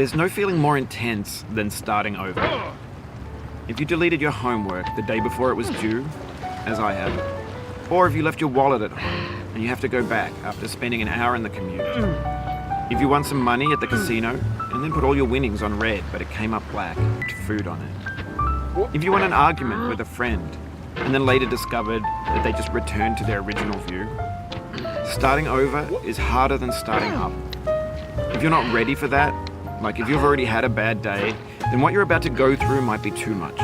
There's no feeling more intense than starting over. If you deleted your homework the day before it was due, as I have, or if you left your wallet at home and you have to go back after spending an hour in the commute. If you won some money at the casino and then put all your winnings on red but it came up black with food on it. If you won an argument with a friend and then later discovered that they just returned to their original view. Starting over is harder than starting up. If you're not ready for that, like if you've already had a bad day, then what you're about to go through might be too much.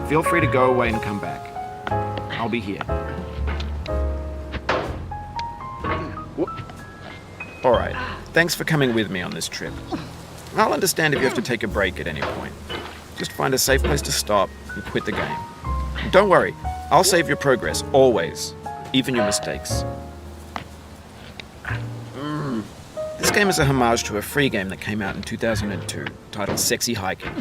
Feel free to go away and come back. I'll be here. Alright, thanks for coming with me on this trip. I'll understand if you have to take a break at any point. Just find a safe place to stop and quit the game. Don't worry, I'll save your progress, always, even your mistakes. This game is a homage to a free game that came out in 2002, titled Sexy Hiking.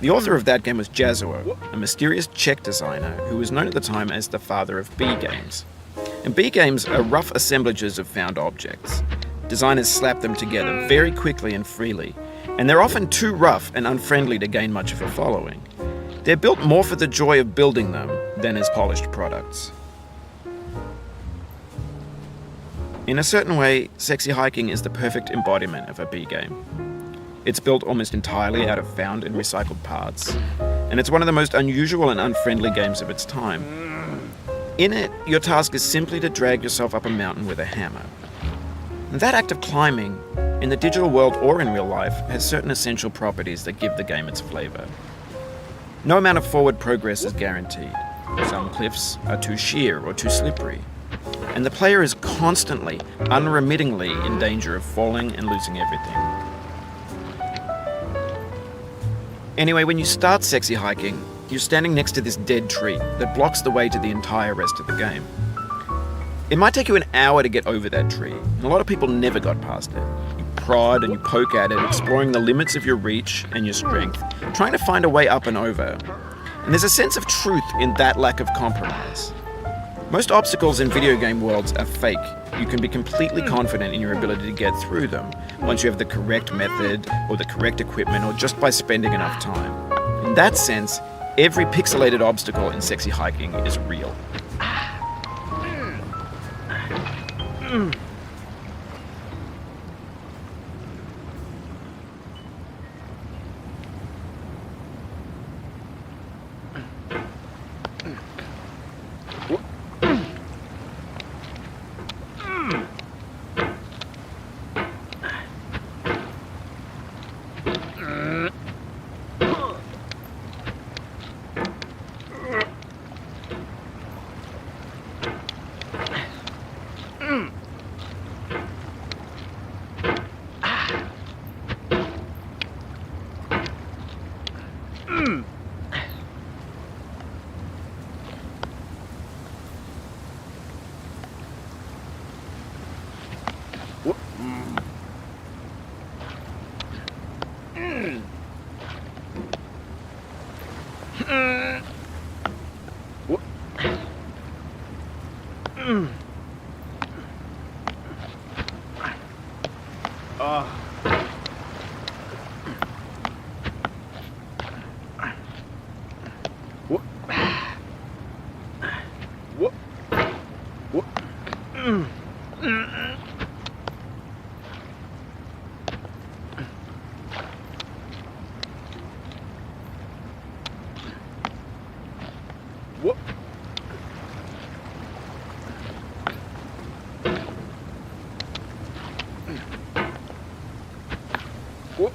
The author of that game was Jazuo, a mysterious Czech designer who was known at the time as the father of B games. And B games are rough assemblages of found objects. Designers slap them together very quickly and freely, and they're often too rough and unfriendly to gain much of a following. They're built more for the joy of building them than as polished products. In a certain way, Sexy Hiking is the perfect embodiment of a B game. It's built almost entirely out of found and recycled parts, and it's one of the most unusual and unfriendly games of its time. In it, your task is simply to drag yourself up a mountain with a hammer. And that act of climbing, in the digital world or in real life, has certain essential properties that give the game its flavor. No amount of forward progress is guaranteed. Some cliffs are too sheer or too slippery. And the player is constantly, unremittingly in danger of falling and losing everything. Anyway, when you start Sexy Hiking, you're standing next to this dead tree that blocks the way to the entire rest of the game. It might take you an hour to get over that tree, and a lot of people never got past it. You prod and you poke at it, exploring the limits of your reach and your strength, trying to find a way up and over. And there's a sense of truth in that lack of compromise. Most obstacles in video game worlds are fake. You can be completely confident in your ability to get through them once you have the correct method or the correct equipment or just by spending enough time. In that sense, every pixelated obstacle in Sexy Hiking is real. Whoop. Whoop.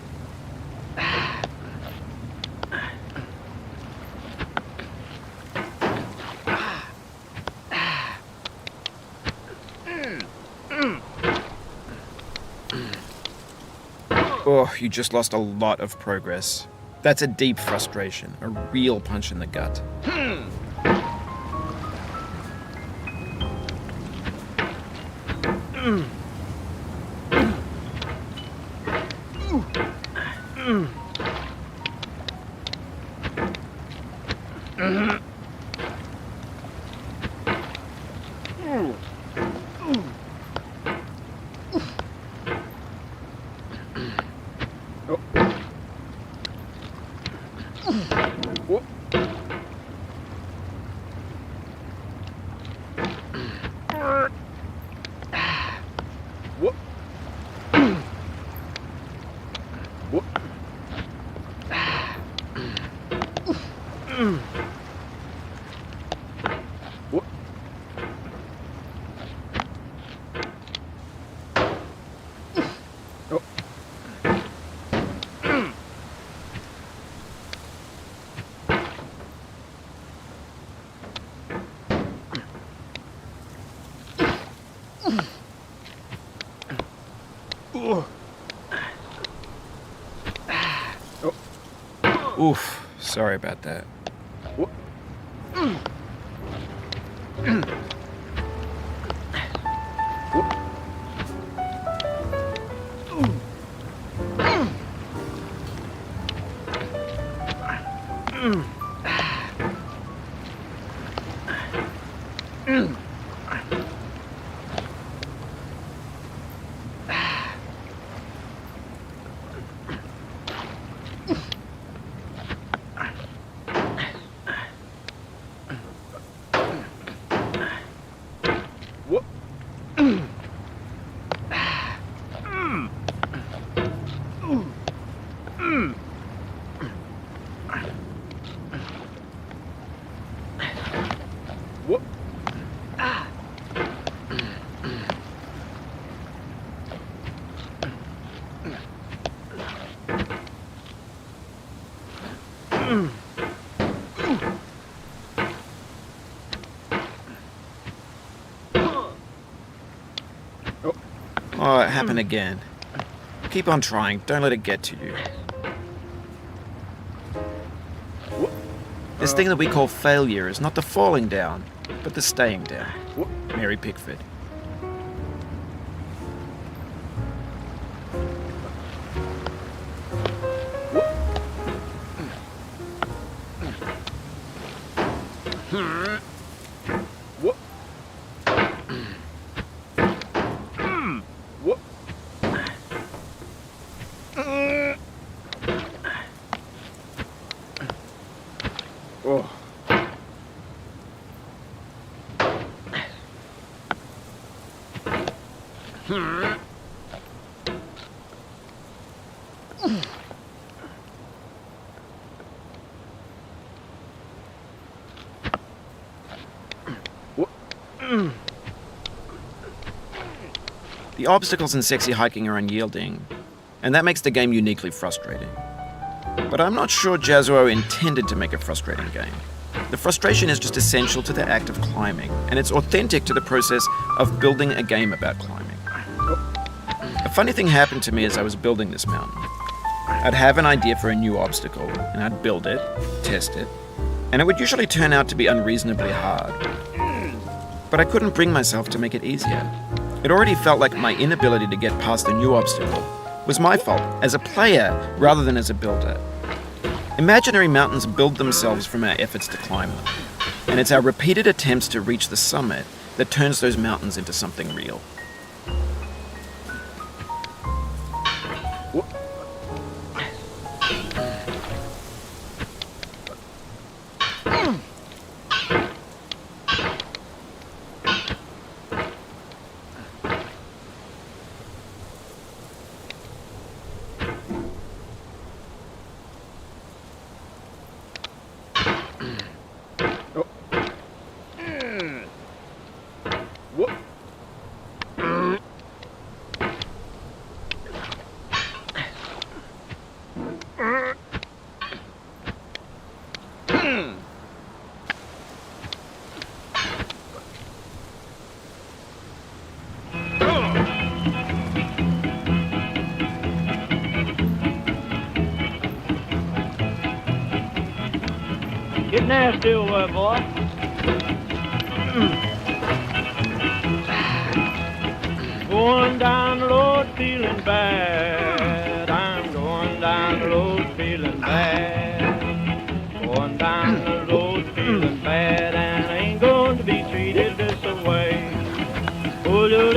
Oh, you just lost a lot of progress. That's a deep frustration, a real punch in the gut. Oof, sorry about that. Oh, it happened again. Keep on trying. Don't let it get to you. This thing that we call failure is not the falling down, but the staying down. Mary Pickford. The obstacles in sexy hiking are unyielding, and that makes the game uniquely frustrating. But I'm not sure Jazuo intended to make a frustrating game. The frustration is just essential to the act of climbing, and it's authentic to the process of building a game about climbing. A funny thing happened to me as I was building this mountain. I'd have an idea for a new obstacle, and I'd build it, test it, and it would usually turn out to be unreasonably hard. But I couldn't bring myself to make it easier. It already felt like my inability to get past the new obstacle was my fault as a player rather than as a builder. Imaginary mountains build themselves from our efforts to climb them, and it's our repeated attempts to reach the summit that turns those mountains into something real. get nasty over there, boy. Going down the road feeling bad. I'm going down the road feeling bad. Going down the road feeling bad, and I ain't going to be treated this way. Oh, yo,